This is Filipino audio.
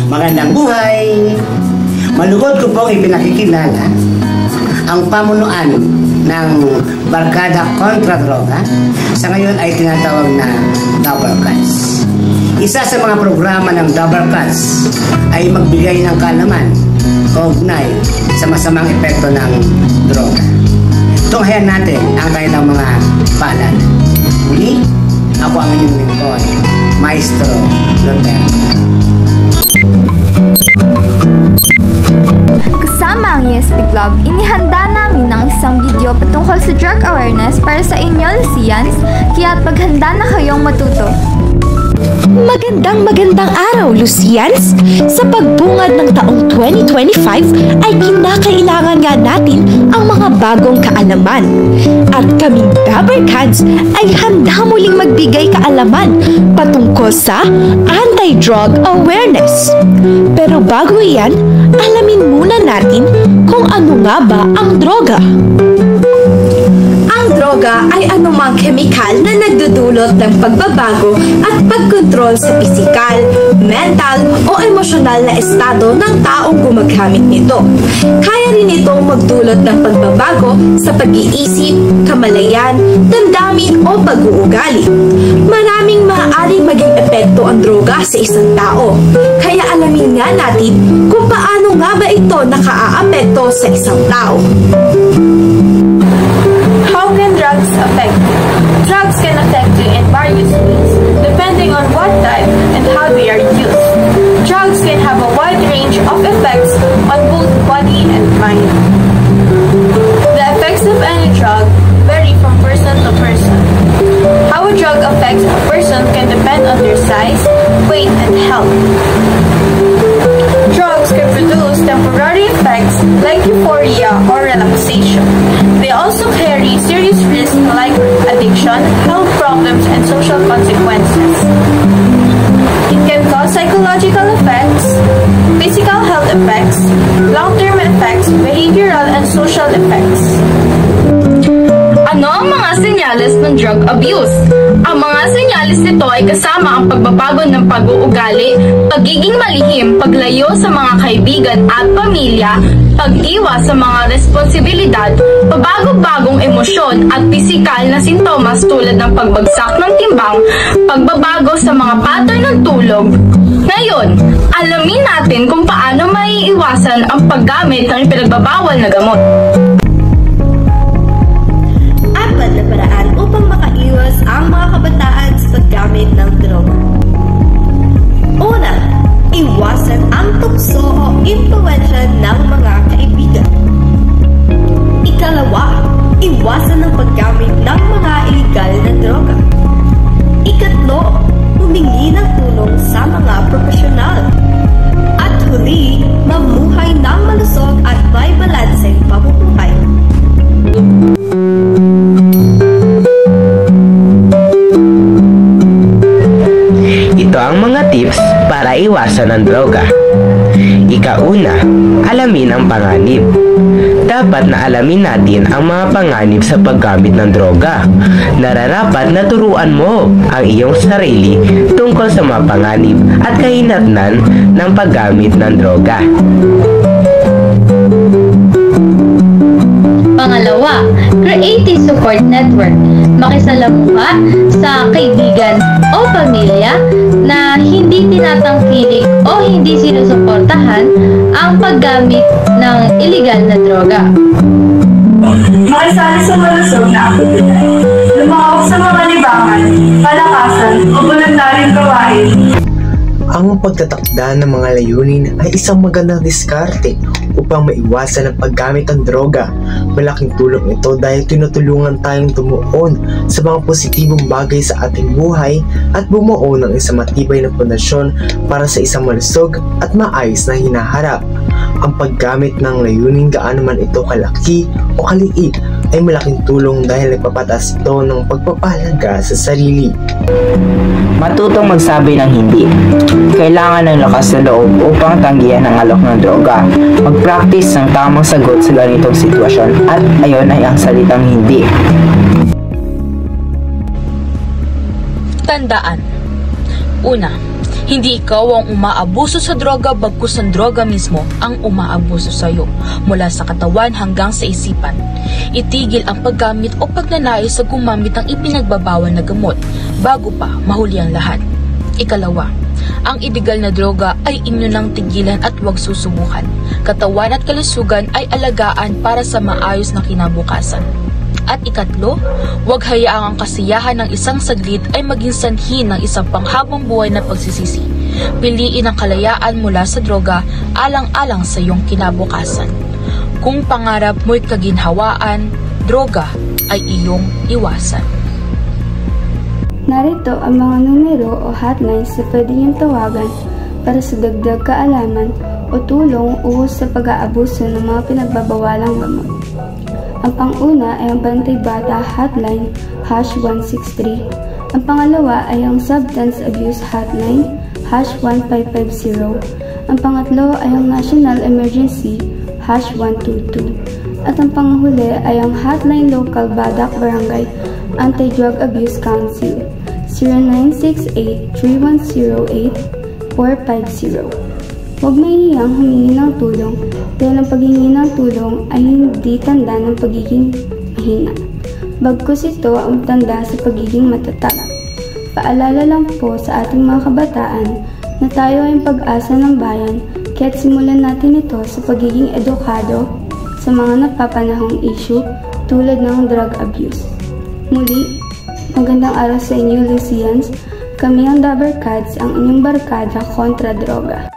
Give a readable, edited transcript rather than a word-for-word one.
Magandang buhay! Malugod ko pong ipinakikilala ang pamunuan ng Barkada Kontra Droga. Sa ngayon ay tinatawag na Double Cuts. Isa sa mga programa ng Double Cuts ay magbigay ng kaalaman kaugnay sa masamang epekto ng droga. Tunghayan natin ang kanilang mga palad. Muli, ako ang inyong lingkod, Maestro Roberto. Kasama ang ESP Club, inihanda namin ng isang video patungkol sa drug awareness para sa inyo, Lucians, kaya't maghanda na kayong matuto. Magandang araw, Lucians! Sa pagbungad ng taong 2025 ay kinakailangan nga natin ang mga bagong kaalaman. At kaming Dabber Cats ay handa muling magbigay kaalaman patungkol sa anti-drug awareness. Pero bago iyan, alamin muna natin kung ano nga ba ang droga. Ang droga ay anumang kemikal na nagdudulot ng pagbabago at pagkontrol sa pisikal, mental o emosyonal na estado ng taong gumagamit nito. Kaya rin itong magdulot ng pagbabago sa pag-iisip, kamalayan, damdamin o pag-uugali. Maraming maaaring maging epekto ang droga sa isang tao. Kaya alamin nga natin kung paano nga ba ito nakaaapekto sa isang tao. How can drugs affect you? Drugs can affect you in various ways, depending on what type and how they are used. Drugs can have a wide range of effects on both body and mind. The effects of any drug vary from person to person. How a drug affects a person can depend on their size, weight, and health. Drugs can produce temporary effects like euphoria or relaxation. They also carry serious risks like addiction, health problems, and social consequences. It can cause psychological effects, physical health effects, long-term effects, behavioral and social effects. Ano ang mga senyales ng drug abuse? Ang mga senyales nito ay kasama ang pagbabago ng pag-uugali, pagiging malihim, paglayo sa mga kaibigan at pamilya, pag-iwas sa mga responsibilidad, pabago-bagong emosyon at pisikal na sintomas tulad ng pagbagsak ng timbang, pagbabago sa mga pattern ng tulog. Ngayon, alamin natin kung paano maiiwasan ang paggamit ng pinagbabawal na gamot. Apat na paraan upang makaiwas ang mga kabataan sa paggamit ng droga. Una, iwasan ang tukso o impluwensya ng mga kaibigan. Ikalawa, iwasan ang paggamit ng mga iligal na droga. Ikatlo, humingi ng tulong sa mga profesional. At huli, mamuhay ng malusog at may balanseng pamumuhay. Ito ang mga tips para iwasan ang droga. Ika-una, alamin ang panganib. Dapat na alamin natin ang mga panganib sa paggamit ng droga. Nararapat na turuan mo ang iyong sarili tungkol sa mga panganib at kahinatnan ng paggamit ng droga. Pangalawa, create a support network. Makisalamuha sa kaibigan o pamilya na hindi tinatangkilik o hindi sinusuportahan ang paggamit ng iligal na droga. Makisali sa malusog na aktibidad. Lumahok sa mga libangan, palakasan o voluntaryong gawain. Ang pagtatakda ng mga layunin ay isang magandang diskarte upang maiwasan ang paggamit ng droga. Malaking tulong ito dahil tinutulungan tayong tumuon sa mga positibong bagay sa ating buhay at bumuo ng isang matibay na pundasyon para sa isang malusog at maayos na hinaharap. Ang paggamit ng layunin, gaano man ito kalaki o kaliit, ay malaking tulong dahil nagpapataas ito ng pagpapahalaga sa sarili. Matutong magsabi ng hindi. Kailangan ng lakas na loob upang tanggihan ang alok ng droga. Mag-practice ng tamang sagot sa ganitong sitwasyon at ayon ay ang salitang hindi. Tandaan. Una, Hindi ikaw ang umaabuso sa droga, bagkus ang droga mismo ang umaabuso sa iyo, mula sa katawan hanggang sa isipan. Itigil ang paggamit o pagnanais sa gumamit ng ipinagbabawal na gamot bago pa mahuli ang lahat. Ikalawa, ang iligal na droga ay inyo nang tigilan at huwag susubukan. Katawan at kalusugan ay alagaan para sa maayos na kinabukasan. At ikatlo, huwag hayaang ang kasiyahan ng isang saglit ay maging sanhi ng isang panghabang buhay na pagsisisi. Piliin ang kalayaan mula sa droga alang-alang sa iyong kinabukasan. Kung pangarap mo'y kaginhawaan, droga ay iyong iwasan. Narito ang mga numero o hotlines na pwede niyong tawagan para sa dagdag kaalaman o tulong ukol sa pag-aabuso ng mga pinagbabawalang gamot. Ang pang-una ay ang Bantay Bata Hotline #163. Ang pangalawa ay ang Substance Abuse Hotline #1550. Ang pangatlo ay ang National Emergency #122. At ang panghuli ay ang Hotline Local Badak Barangay Anti-Drug Abuse Council 0968-3108-450. Huwag mahihiyang humingi ng tulong dahil ang paghingi ng tulong ay hindi tanda ng pagiging mahina. Bagkus ito ang tanda sa pagiging matatag. Paalala lang po sa ating mga kabataan na tayo ay ang pag-asa ng bayan kaya't simulan natin ito sa pagiging edukado sa mga napapanahong issue tulad ng drug abuse. Muli, magandang araw sa inyo, Lucians. Kami ang The Barkads, ang inyong barkada kontra droga.